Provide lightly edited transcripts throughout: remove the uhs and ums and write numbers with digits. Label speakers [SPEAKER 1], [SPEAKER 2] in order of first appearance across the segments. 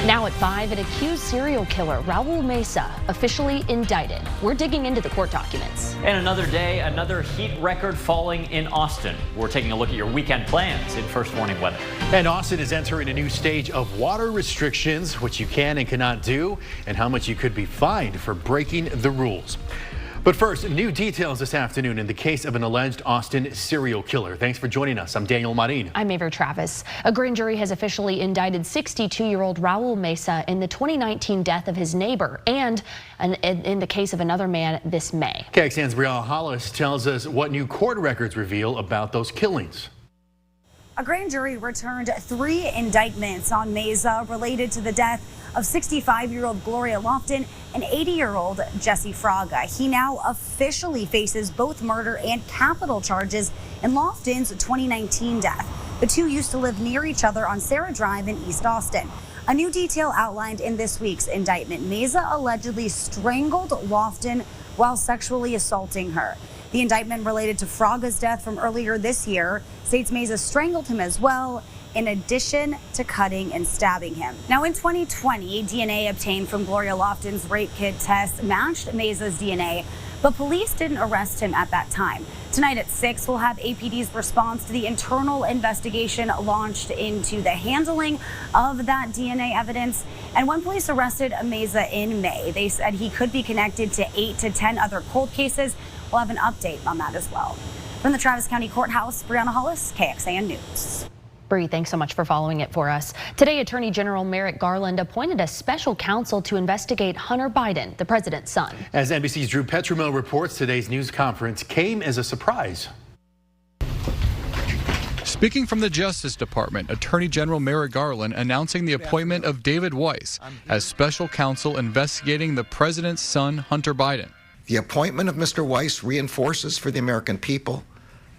[SPEAKER 1] Now at 5, an accused serial killer, Raul Mesa, officially indicted. We're digging into the court documents.
[SPEAKER 2] And another day, another heat record falling in Austin. We're taking a look at your weekend plans in First Warning Weather.
[SPEAKER 3] And Austin is entering a new stage of water restrictions, which you can and cannot do, and how much you could be fined for breaking the rules. But first, new details this afternoon in the case of an alleged Austin serial killer. Thanks for joining us. I'm Daniel Marin.
[SPEAKER 1] I'm Avery Travis. A grand jury has officially indicted 62-year-old Raul Mesa in the 2019 death of his neighbor and in the case of another man this May.
[SPEAKER 3] KXAN's Brianna Hollis tells us what new court records reveal about those killings.
[SPEAKER 4] A grand jury returned 3 indictments on Mesa related to the death of 65-year-old Gloria Lofton and 80-year-old Jesse Fraga. He now officially faces both murder and capital charges in Lofton's 2019 death. The two used to live near each other on Sarah Drive in East Austin. A new detail outlined in this week's indictment: Mesa allegedly strangled Lofton while sexually assaulting her. The indictment related to Fraga's death from earlier this year states Mesa strangled him as well, in addition to cutting and stabbing him. Now, in 2020, DNA obtained from Gloria Lofton's rape kit test matched Mesa's DNA, but police didn't arrest him at that time. Tonight at 6, we'll have APD's response to the internal investigation launched into the handling of that DNA evidence. And when police arrested Mesa in May, they said he could be connected to 8 to 10 other cold cases. We'll have an update on that as well. From the Travis County Courthouse, Brianna Hollis, KXAN News.
[SPEAKER 1] Bree, thanks so much for following it for us. Today, Attorney General Merrick Garland appointed a special counsel to investigate Hunter Biden, the president's son.
[SPEAKER 3] As NBC's Drew Petromel reports, today's news conference came as a surprise.
[SPEAKER 5] Speaking from the Justice Department, Attorney General Merrick Garland announcing the appointment of David Weiss as special counsel investigating the president's son, Hunter Biden.
[SPEAKER 6] The appointment of Mr. Weiss reinforces for the American people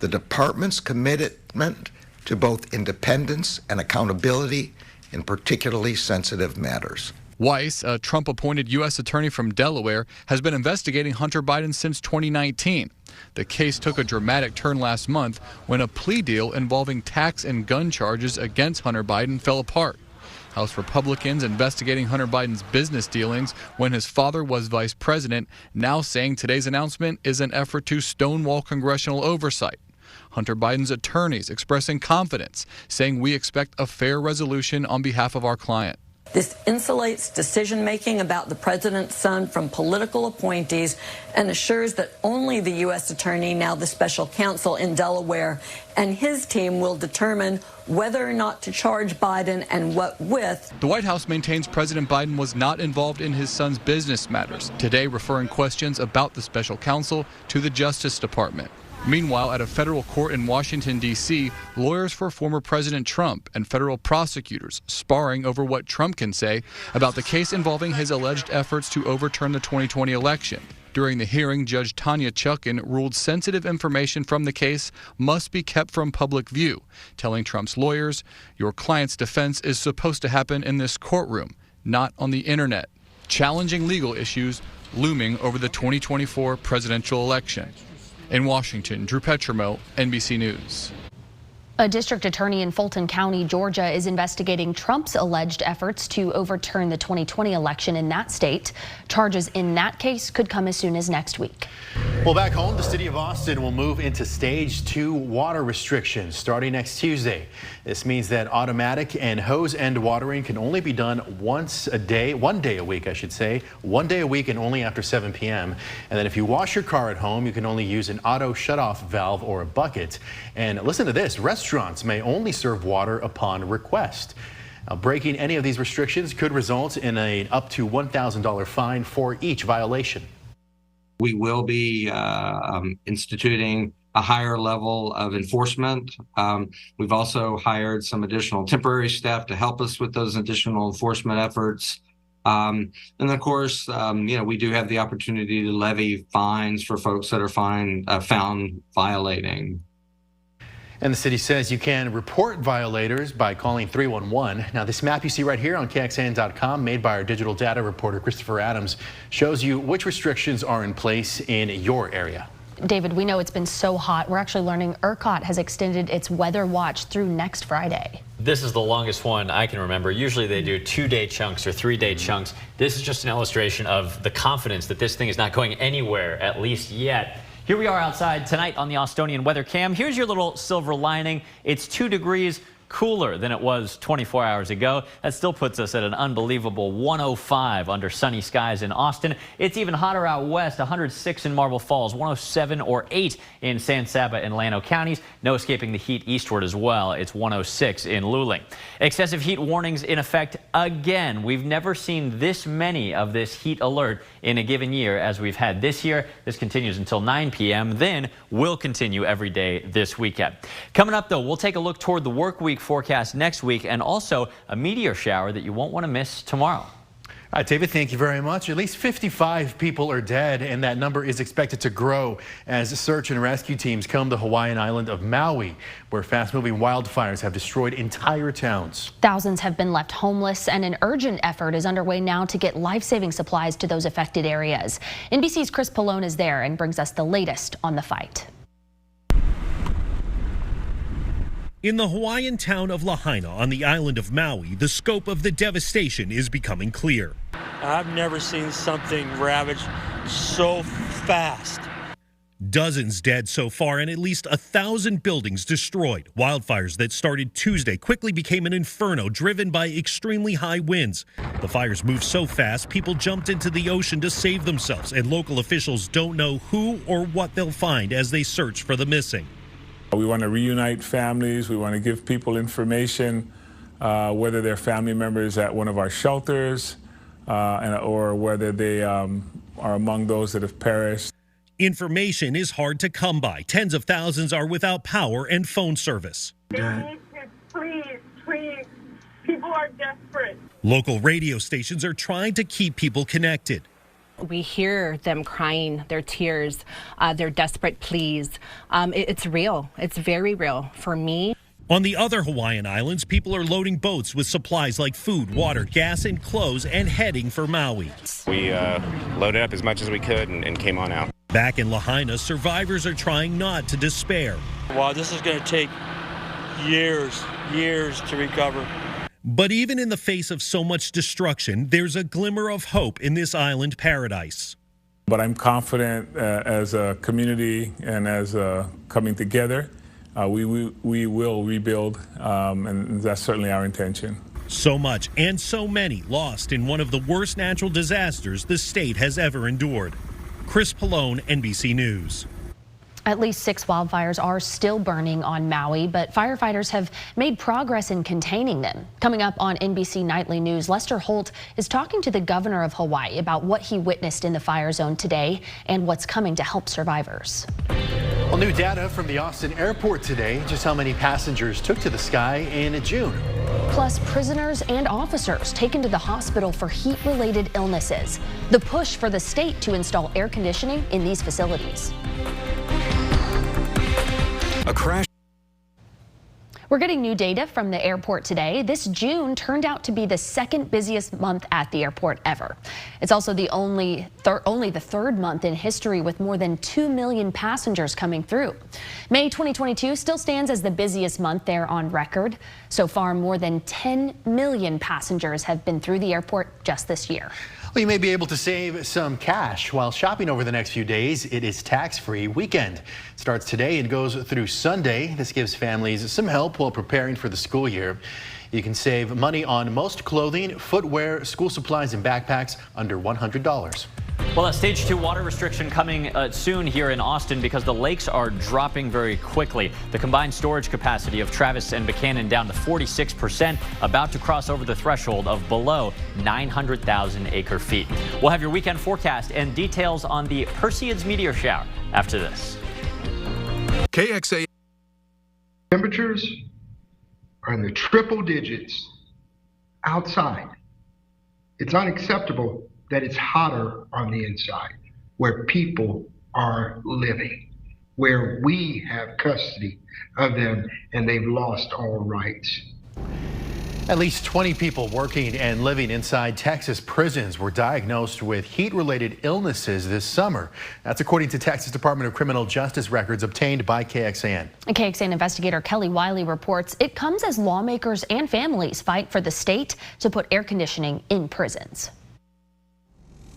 [SPEAKER 6] the department's commitment to both independence and accountability in particularly sensitive matters.
[SPEAKER 5] Weiss, a Trump-appointed U.S. attorney from Delaware, has been investigating Hunter Biden since 2019. The case took a dramatic turn last month when a plea deal involving tax and gun charges against Hunter Biden fell apart. House Republicans investigating Hunter Biden's business dealings when his father was vice president, now saying today's announcement is an effort to stonewall congressional oversight. Hunter Biden's attorneys expressing confidence, saying we expect a fair resolution on behalf of our client.
[SPEAKER 7] This insulates decision-making about the president's son from political appointees and assures that only the U.S. attorney, now the special counsel in Delaware, and his team will determine whether or not to charge Biden and what with.
[SPEAKER 5] The White House maintains President Biden was not involved in his son's business matters, today referring questions about the special counsel to the Justice Department. Meanwhile, at a federal court in Washington, D.C., lawyers for former President Trump and federal prosecutors sparring over what Trump can say about the case involving his alleged efforts to overturn the 2020 election. During the hearing, Judge Tanya Chutkan ruled sensitive information from the case must be kept from public view, telling Trump's lawyers, your client's defense is supposed to happen in this courtroom, not on the internet. Challenging legal issues looming over the 2024 presidential election. In Washington, Drew Petromel, NBC News.
[SPEAKER 1] A district attorney in Fulton County, Georgia, is investigating Trump's alleged efforts to overturn the 2020 election in that state. Charges in that case could come as soon as next week.
[SPEAKER 3] Well, back home, the city of Austin will move into stage 2 water restrictions starting next Tuesday. This means that automatic and hose end watering can only be done once a day, one day a week, I should say, one day a week and only after 7 p.m. And then if you wash your car at home, you can only use an auto shutoff valve or a bucket. And listen to this, restaurants may only serve water upon request. Now, breaking any of these restrictions could result in an up to $1,000 fine for each violation.
[SPEAKER 8] We will be instituting a higher level of enforcement. We've also hired some additional temporary staff to help us with those additional enforcement efforts. And of course, we do have the opportunity to levy fines for folks that are found violating.
[SPEAKER 3] And the city says you can report violators by calling 311. Now, this map you see right here on KXAN.com, made by our digital data reporter Christopher Adams, shows you which restrictions are in place in your area.
[SPEAKER 1] David, we know it's been so hot. We're actually learning ERCOT has extended its weather watch through next Friday.
[SPEAKER 2] This is the longest one I can remember. Usually they do 2-day chunks or 3-day chunks. This is just an illustration of the confidence that this thing is not going anywhere, at least yet. Here we are outside tonight on the Austonian weather cam. Here's your little silver lining. It's 2 degrees cooler than it was 24 hours ago. That still puts us at an unbelievable 105 under sunny skies in Austin. It's even hotter out west, 106 in Marble Falls, 107 or 8 in San Saba and Llano counties. No escaping the heat eastward as well. It's 106 in Luling. Excessive heat warnings in effect again. We've never seen this many of this heat alert in a given year as we've had this year. This continues until 9 p.m. Then will continue every day this weekend. Coming up, though, we'll take a look toward the work week forecast next week and also a meteor shower that you won't want to miss tomorrow.
[SPEAKER 3] All right, David, thank you very much. At least 55 people are dead, and that number is expected to grow as search and rescue teams come to the Hawaiian island of Maui, where fast-moving wildfires have destroyed entire towns.
[SPEAKER 1] Thousands have been left homeless, and an urgent effort is underway now to get life-saving supplies to those affected areas. NBC's Chris Pallone is there and brings us the latest on the fight.
[SPEAKER 9] In the Hawaiian town of Lahaina on the island of Maui, the scope of the devastation is becoming clear.
[SPEAKER 10] I've never seen something ravaged so fast.
[SPEAKER 9] Dozens dead so far and at least 1,000 buildings destroyed. Wildfires that started Tuesday quickly became an inferno driven by extremely high winds. The fires moved so fast, people jumped into the ocean to save themselves, and local officials don't know who or what they'll find as they search for the missing.
[SPEAKER 11] We want to reunite families. We want to give people information, whether they're family members at one of our shelters or whether they are among those that have perished.
[SPEAKER 9] Information is hard to come by. Tens of thousands are without power and phone service.
[SPEAKER 12] They need to, please, people are desperate.
[SPEAKER 9] Local radio stations are trying to keep people connected.
[SPEAKER 13] We hear them crying, their tears, their desperate pleas. It's real. It's very real for me.
[SPEAKER 9] On the other Hawaiian islands, people are loading boats with supplies like food, water, gas, and clothes and heading for Maui.
[SPEAKER 14] We loaded up as much as we could and came on out.
[SPEAKER 9] Back in Lahaina, survivors are trying not to despair.
[SPEAKER 10] Wow, this is going to take years to recover.
[SPEAKER 9] But even in the face of so much destruction, there's a glimmer of hope in this island paradise.
[SPEAKER 11] But I'm confident as a community and as coming together, we will rebuild, and that's certainly our intention.
[SPEAKER 9] So much and so many lost in one of the worst natural disasters the state has ever endured. Chris Pallone, NBC News.
[SPEAKER 1] At least 6 wildfires are still burning on Maui, but firefighters have made progress in containing them. Coming up on NBC Nightly News, Lester Holt is talking to the governor of Hawaii about what he witnessed in the fire zone today and what's coming to help survivors.
[SPEAKER 3] Well, new data from the Austin airport today, just how many passengers took to the sky in June.
[SPEAKER 1] Plus, prisoners and officers taken to the hospital for heat-related illnesses. The push for the state to install air conditioning in these facilities.
[SPEAKER 15] A crash.
[SPEAKER 1] We're getting new data from the airport today. This June turned out to be the second busiest month at the airport ever. It's also the only the third month in history with more than 2 million passengers coming through. May 2022 still stands as the busiest month there on record. So far, more than 10 million passengers have been through the airport just this year.
[SPEAKER 3] Well, you may be able to save some cash while shopping over the next few days. It is tax-free weekend. It starts today and goes through Sunday. This gives families some help while preparing for the school year. You can save money on most clothing, footwear, school supplies, and backpacks under $100.
[SPEAKER 2] Well, a stage 2 water restriction coming soon here in Austin because the lakes are dropping very quickly. The combined storage capacity of Travis and Buchanan down to 46%, about to cross over the threshold of below 900,000 acre feet. We'll have your weekend forecast and details on the Perseids meteor shower after this.
[SPEAKER 15] KXAN.
[SPEAKER 16] Temperatures are in the triple digits outside. It's unacceptable that it's hotter on the inside, where people are living, where we have custody of them and they've lost all rights.
[SPEAKER 3] At least 20 people working and living inside Texas prisons were diagnosed with heat-related illnesses this summer. That's according to Texas Department of Criminal Justice records obtained by KXAN.
[SPEAKER 1] KXAN investigator Kelly Wiley reports it comes as lawmakers and families fight for the state to put air conditioning in prisons.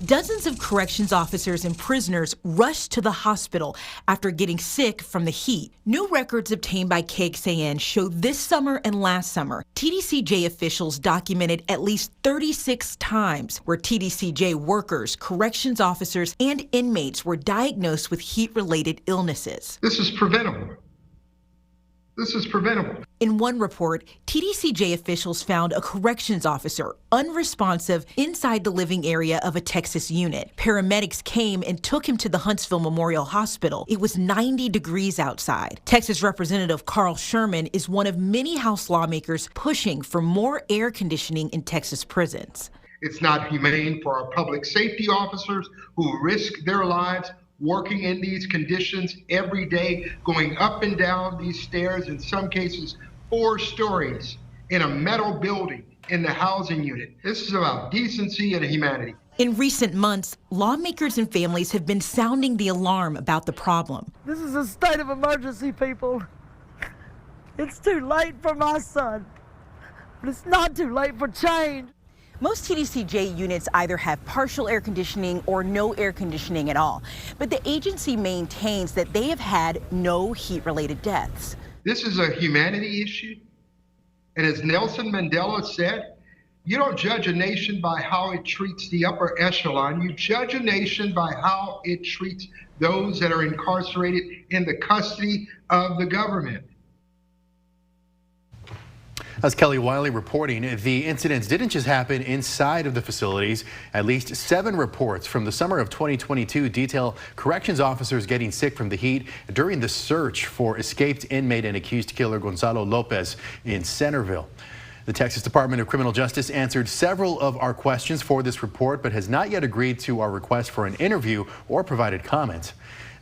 [SPEAKER 17] Dozens of corrections officers and prisoners rushed to the hospital after getting sick from the heat. New records obtained by KXAN show this summer and last summer, TDCJ officials documented at least 36 times where TDCJ workers, corrections officers, and inmates were diagnosed with heat-related illnesses.
[SPEAKER 16] This is preventable. This is preventable.
[SPEAKER 17] In one report, TDCJ officials found a corrections officer unresponsive inside the living area of a Texas unit. Paramedics came and took him to the Huntsville Memorial Hospital. It was 90 degrees outside. Texas Representative Carl Sherman is one of many House lawmakers pushing for more air conditioning in Texas prisons.
[SPEAKER 16] It's not humane for our public safety officers who risk their lives working in these conditions every day, going up and down these stairs, in some cases 4 stories, in a metal building in the housing unit. This is about decency and humanity.
[SPEAKER 17] In recent months, lawmakers and families have been sounding the alarm about the problem.
[SPEAKER 18] This is a state of emergency, people. It's too late for my son, but it's not too late for change.
[SPEAKER 17] Most TDCJ units either have partial air conditioning or no air conditioning at all, but the agency maintains that they have had no heat-related deaths.
[SPEAKER 16] This is a humanity issue, and as Nelson Mandela said, you don't judge a nation by how it treats the upper echelon, you judge a nation by how it treats those that are incarcerated in the custody of the government.
[SPEAKER 3] As Kelly Wiley reporting, the incidents didn't just happen inside of the facilities. At least 7 reports from the summer of 2022 detail corrections officers getting sick from the heat during the search for escaped inmate and accused killer Gonzalo Lopez in Centerville. The Texas Department of Criminal Justice answered several of our questions for this report, but has not yet agreed to our request for an interview or provided comment.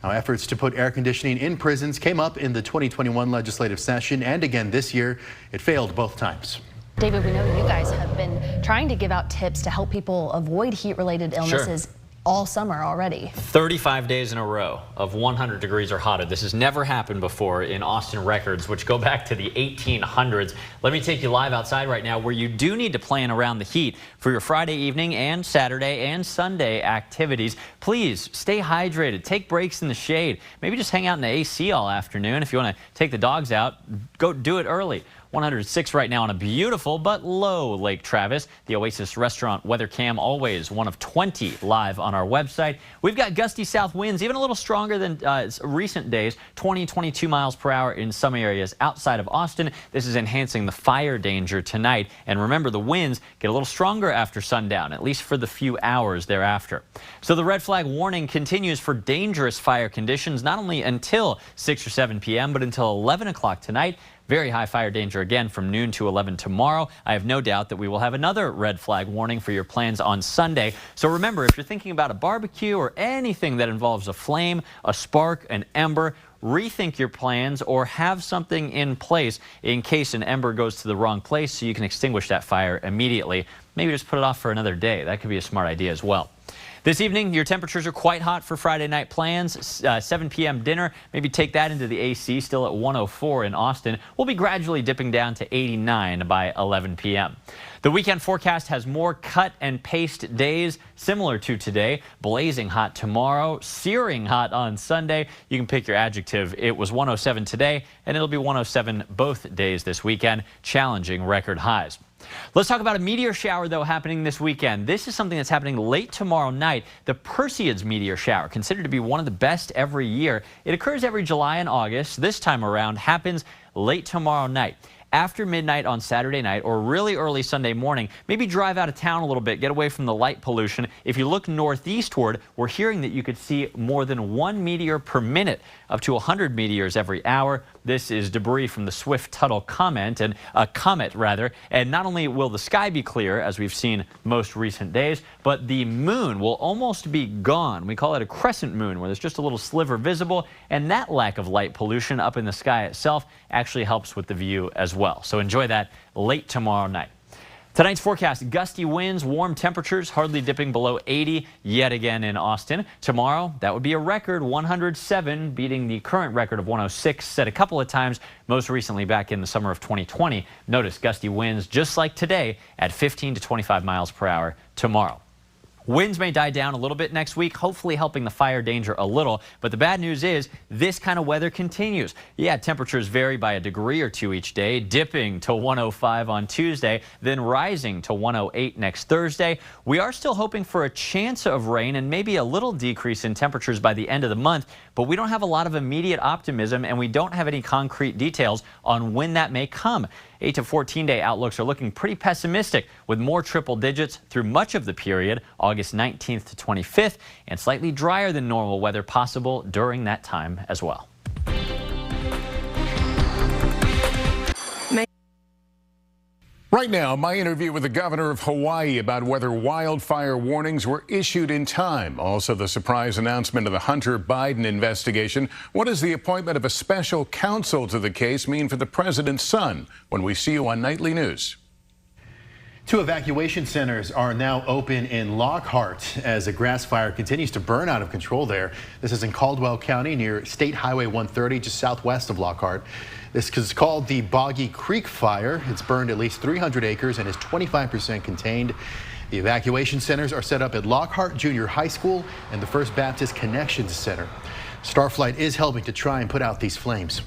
[SPEAKER 3] Now, efforts to put air conditioning in prisons came up in the 2021 legislative session and again this year. It failed both times.
[SPEAKER 1] David, we know you guys have been trying to give out tips to help people avoid heat-related illnesses all summer already.
[SPEAKER 2] 35 days in a row of 100 degrees or hotter. This has never happened before in Austin records, which go back to the 1800s. Let me take you live outside right now where you do need to plan around the heat for your Friday evening and Saturday and Sunday activities. Please stay hydrated. Take breaks in the shade. Maybe just hang out in the AC all afternoon. If you want to take the dogs out, go do it early. 106 right now on a beautiful but low Lake Travis. The Oasis Restaurant weather cam, always one of 20 live on our website. We've got gusty south winds, even a little stronger than recent days, 20-22 miles per hour in some areas outside of Austin. This is enhancing the fire danger tonight. And remember, the winds get a little stronger after sundown, at least for the few hours thereafter. So the red flag warning continues for dangerous fire conditions, not only until 6 or 7 p.m., but until 11 o'clock tonight. Very high fire danger again from noon to 11 tomorrow. I have no doubt that we will have another red flag warning for your plans on Sunday. So remember, if you're thinking about a barbecue or anything that involves a flame, a spark, an ember, rethink your plans or have something in place in case an ember goes to the wrong place so you can extinguish that fire immediately. Maybe just put it off for another day. That could be a smart idea as well. This evening, your temperatures are quite hot for Friday night plans. 7 p.m. dinner, maybe take that into the AC, still at 104 in Austin. We'll be gradually dipping down to 89 by 11 p.m. The weekend forecast has more cut and paste days, similar to today. Blazing hot tomorrow, searing hot on Sunday. You can pick your adjective. It was 107 today, and it'll be 107 both days this weekend, challenging record highs. Let's talk about a meteor shower, though, happening this weekend. This is something that's happening late tomorrow night. The Perseids meteor shower, considered to be one of the best every year. It occurs every July and August. This time around happens late tomorrow night. After midnight on Saturday night or really early Sunday morning, maybe drive out of town a little bit, get away from the light pollution. If you look northeastward, we're hearing that you could see more than 1 meteor per minute, up to 100 meteors every hour. This is debris from the Swift-Tuttle comet, and not only will the sky be clear, as we've seen most recent days, but the moon will almost be gone. We call it a crescent moon, where there's just a little sliver visible, and that lack of light pollution up in the sky itself actually helps with the view as well. So enjoy that late tomorrow night. Tonight's forecast, gusty winds, warm temperatures, hardly dipping below 80 yet again in Austin. Tomorrow, that would be a record 107, beating the current record of 106 set a couple of times, most recently back in the summer of 2020. Notice gusty winds just like today at 15 to 25 miles per hour tomorrow. Winds may die down a little bit next week, hopefully helping the fire danger a little. But the bad news is this kind of weather continues. Yeah, temperatures vary by a degree or two each day, dipping to 105 on Tuesday, then rising to 108 next Thursday. We are still hoping for a chance of rain and maybe a little decrease in temperatures by the end of the month, but we don't have a lot of immediate optimism and we don't have any concrete details on when that may come. 8 to 14-day outlooks are looking pretty pessimistic, with more triple digits through much of the period, August 19th to 25th, and slightly drier than normal weather possible during that time as well.
[SPEAKER 19] Right now, my interview with the governor of Hawaii about whether wildfire warnings were issued in time. Also, the surprise announcement of the Hunter Biden investigation. What does the appointment of a special counsel to the case mean for the president's son? When we see you on Nightly News.
[SPEAKER 3] 2 evacuation centers are now open in Lockhart as a grass fire continues to burn out of control there. This is in Caldwell County near State Highway 130, just southwest of Lockhart. This is called the Boggy Creek Fire. It's burned at least 300 acres and is 25% contained. The evacuation centers are set up at Lockhart Junior High School and the First Baptist Connections Center. Starflight is helping to try and put out these flames.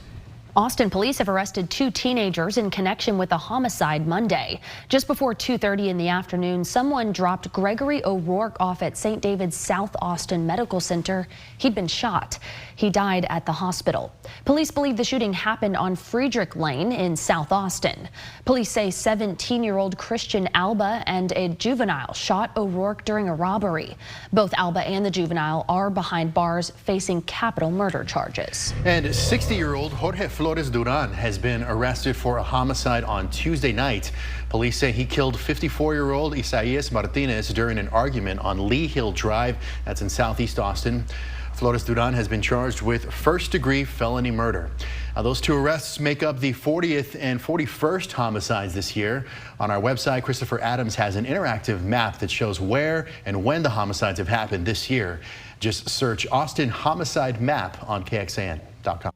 [SPEAKER 1] Austin police have arrested 2 teenagers in connection with a homicide Monday. Just before 2:30 in the afternoon, someone dropped Gregory O'Rourke off at St. David's South Austin Medical Center. He'd been shot. He died at the hospital. Police believe the shooting happened on Friedrich Lane in South Austin. Police say 17-year-old Christian Alba and a juvenile shot O'Rourke during a robbery. Both Alba and the juvenile are behind bars facing capital murder charges.
[SPEAKER 3] And 60-year-old Jorge Flores Duran has been arrested for a homicide on Tuesday night. Police say he killed 54-year-old Isaias Martinez during an argument on Lee Hill Drive. That's in southeast Austin. Flores Duran has been charged with first-degree felony murder. Now, those 2 arrests make up the 40th and 41st homicides this year. On our website, Christopher Adams has an interactive map that shows where and when the homicides have happened this year. Just search Austin Homicide Map on KXAN.com.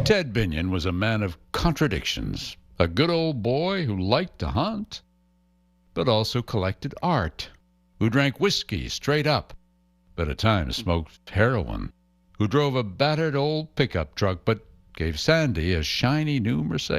[SPEAKER 20] Ted Binion was a man of contradictions, a good old boy who liked to hunt, but also collected art, who drank whiskey straight up, but at times smoked heroin, who drove a battered old pickup truck but gave Sandy a shiny new Mercedes.